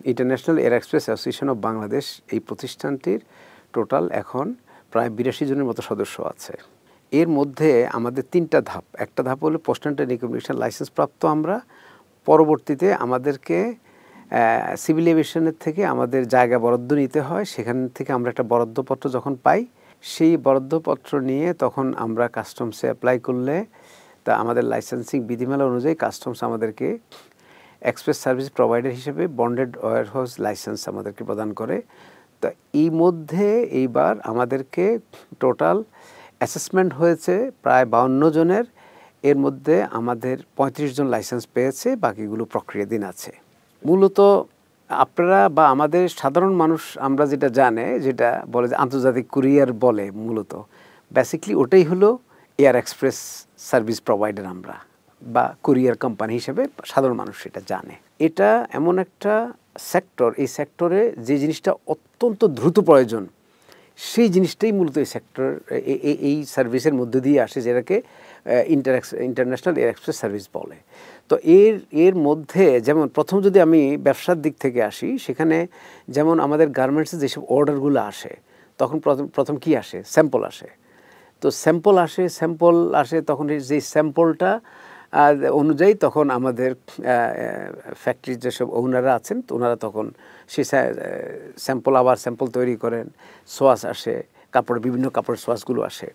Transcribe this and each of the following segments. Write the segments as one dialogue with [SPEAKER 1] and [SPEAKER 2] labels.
[SPEAKER 1] International air express association of Bangladesh এই প্রতিষ্ঠানটির total এখন প্রায় ৮২ জনের মতো সদস্য আছে। এর মধ্যে আমাদের ৩টা ধাপ। একটা ধাপ হলো পোস্ট অ্যান্ড টেলিকমিউনিকেশন লাইসেন্স প্রাপ্ত আমরা। পরবর্তীতে আমাদেরকে সিভিল এভিয়েশনের থেকে আমাদের জায়গা বরাদ্দ নিতে হয়। সেখান থেকে আমরা একটা বরাদ্দপত্র যখন পাই, সেই বরাদ্দপত্র নিয়ে তখন আমরা কাস্টমসে অ্যাপ্লাই করলে তা আমাদের লাইসেন্সিং বিধিমালা অনুযায়ী কাস্টমস আমাদেরকে এক্সপ্রেস সার্ভিস প্রোভাইডার হিসেবে বন্ডেড ওয়্যারহাউস লাইসেন্স আমাদেরকে প্রদান করে। তো এই মধ্যে এইবার আমাদেরকে টোটাল অ্যাসেসমেন্ট হয়েছে প্রায় 52 জনের। এর মধ্যে আমাদের 35 জন লাইসেন্স পেয়েছে, বাকিগুলো প্রক্রিয়াধীন আছে। মূলত আপনারা বা আমাদের সাধারণ মানুষ আমরা যেটা জানে, যেটা বলে যে আন্তর্জাতিক কুরিয়ার বলে, মূলত বেসিকলি ওটাই হলো এয়ার এক্সপ্রেস সার্ভিস প্রোভাইডার আমরা, বা কুরিয়ার কোম্পানি হিসেবে সাধারণ মানুষ সেটা জানে। এটা এমন একটা সেক্টর, এই সেক্টরে যে জিনিসটা অত্যন্ত দ্রুত প্রয়োজন সেই জিনিসটাই মূলত এই সেক্টর এই সার্ভিসের মধ্যে দিয়ে আসে, যেটাকে ইন্টারন্যাশনাল এয়ার এক্সপ্রেস সার্ভিস বলে। তো এর মধ্যে যেমন প্রথম যদি আমি ব্যবসার দিক থেকে আসি, সেখানে যেমন আমাদের গার্মেন্টসে যেসব অর্ডারগুলো আসে তখন প্রথম কি আসে? স্যাম্পল আসে। তো স্যাম্পল আসে তখন যে স্যাম্পলটা অনুযায়ী তখন আমাদের ফ্যাক্টরির যেসব ওনারা আছেন ওনারা তখন সেই স্যাম্পল তৈরি করেন। সোয়াস আসে, বিভিন্ন কাপড়ের সোয়াসগুলো আসে।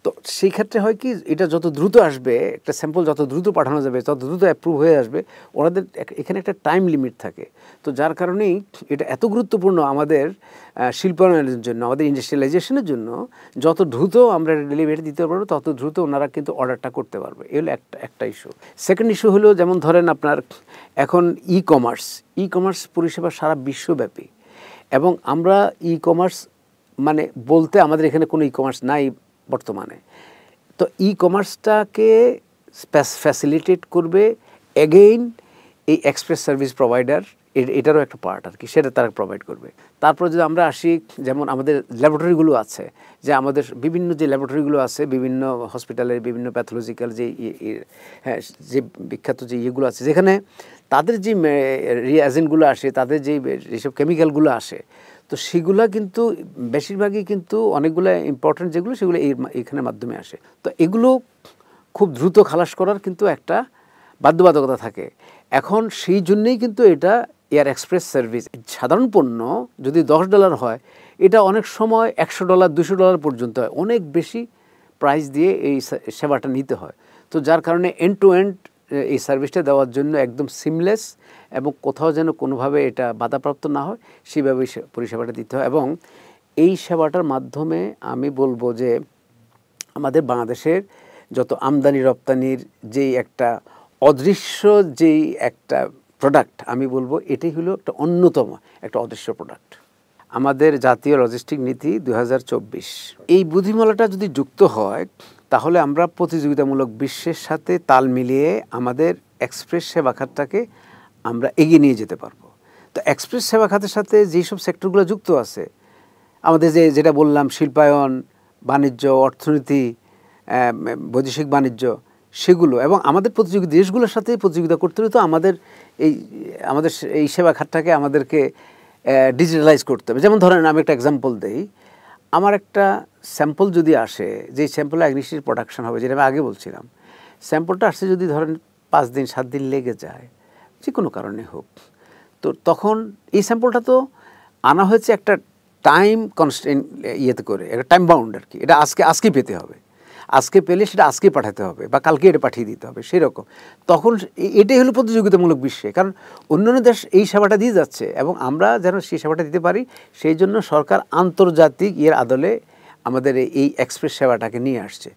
[SPEAKER 1] তো সেই ক্ষেত্রে হয় কি, এটা যত দ্রুত আসবে, একটা স্যাম্পল যত দ্রুত পাঠানো যাবে, তত দ্রুত অ্যাপ্রুভ হয়ে আসবে, ওনাদের এখানে একটা টাইম লিমিট থাকে। তো যার কারণেই এটা এত গুরুত্বপূর্ণ আমাদের শিল্পায়নের জন্য, আমাদের ইন্ডাস্ট্রিয়ালাইজেশনের জন্য। যত দ্রুত আমরা ডেলিভারি দিতে পারবো তত দ্রুত ওনারা কিন্তু অর্ডারটা করতে পারবে। এই হলো একটা ইস্যু। সেকেন্ড ইস্যু হলো, যেমন ধরেন আপনার এখন ই কমার্স পরিষেবা সারা বিশ্বব্যাপী, এবং আমরা ই কমার্স মানে বলতে আমাদের এখানে কোনো ই কমার্স নাই বর্তমানে। তো ই কমার্সটাকে ফ্যাসিলিটেট করবে এগেইন এই এক্সপ্রেস সার্ভিস প্রোভাইডার, এটারও একটা পার্ট আর কি, সেটা তারা প্রোভাইড করবে। তারপর যদি আমরা আসি, যেমন আমাদের ল্যাবরেটরিগুলো আছে, যে আমাদের বিভিন্ন যে ল্যাবরেটরিগুলো আছে বিভিন্ন হসপিটালের বিভিন্ন প্যাথোলজিক্যাল যে বিখ্যাত যে ইয়েগুলো আছে, যেখানে তাদের যে রিএজেন্টগুলো আসে, তাদের যেসব কেমিক্যালগুলো আসে, তো সেগুলো কিন্তু বেশিরভাগই কিন্তু অনেকগুলো ইম্পর্ট্যান্ট যেগুলো, সেগুলো এইখানের মাধ্যমে আসে। তো এগুলো খুব দ্রুত খালাস করার কিন্তু একটা বাধ্যবাধকতা থাকে। এখন সেই জন্যেই কিন্তু এটা এয়ার এক্সপ্রেস সার্ভিস। সাধারণ পণ্য যদি $10 হয়, এটা অনেক সময় $100, $200 পর্যন্ত হয়, অনেক বেশি প্রাইস দিয়ে এই সেবাটা নিতে হয়। তো যার কারণে এন্ড টু এন্ড এই সার্ভিসটা দেওয়ার জন্য একদম সিমলেস, এবং কোথাও যেন কোনোভাবে এটা বাধাপ্রাপ্ত না হয় সেইভাবে পরিষেবাটা দিতে হয়। এবং এই সেবাটার মাধ্যমে আমি বলবো যে আমাদের বাংলাদেশের যত আমদানি রপ্তানির যেই একটা অদৃশ্য যেই একটা প্রোডাক্ট, আমি বলবো এটাই হলো একটা অন্যতম একটা অদৃশ্য প্রোডাক্ট। আমাদের জাতীয় লজিস্টিক নীতি 2024, এই বুদ্ধিমালাটা যদি যুক্ত হয়, তাহলে আমরা প্রতিযোগিতামূলক বিশ্বের সাথে তাল মিলিয়ে আমাদের এক্সপ্রেস সেবা খাতটাকে আমরা এগিয়ে নিয়ে যেতে পারবো। তো এক্সপ্রেস সেবা খাতের সাথে যেসব সেক্টরগুলো যুক্ত আছে, আমাদের যেটা বললাম, শিল্পায়ন, বাণিজ্য, অর্থনীতি, বৈদেশিক বাণিজ্য, সেগুলো, এবং আমাদের প্রতিযোগী দেশগুলোর সাথে প্রতিযোগিতা করতে হলে তো আমাদের এই সেবা খাতটাকে আমাদেরকে ডিজিটালাইজ করতে হবে। যেমন ধরেন আমি একটা এক্সাম্পল দিই, আমার একটা স্যাম্পল যদি আসে, যেই স্যাম্পলে অ্যাগনিস্টির প্রোডাকশন হবে, যেটা আমি আগে বলছিলাম, স্যাম্পলটা আসছে যদি ধরেন 5 দিন 7 দিন লেগে যায়, যে কোনো কারণে হোক, তো তখন এই স্যাম্পলটা তো আনা হয়েছে একটা টাইম কনস্ট্যান্ট ইয়েতে করে, একটা টাইম বাউন্ড আর কি। এটা আজকে পেতে হবে, আজকে পেলে সেটা আজকে পাঠাতে হবে, বা কালকে এটা পাঠিয়ে দিতে হবে, সেরকম। তখন এটাই হলো প্রতিযোগিতামূলক বিশ্বে, কারণ অন্যান্য দেশ এই সেবাটা দিয়ে যাচ্ছে, এবং আমরা যেন সেই সেবাটা দিতে পারি, সেই জন্য সরকার আন্তর্জাতিক আদলে আমাদের এই এক্সপ্রেস সেবাটাকে নিয়ে আসছে।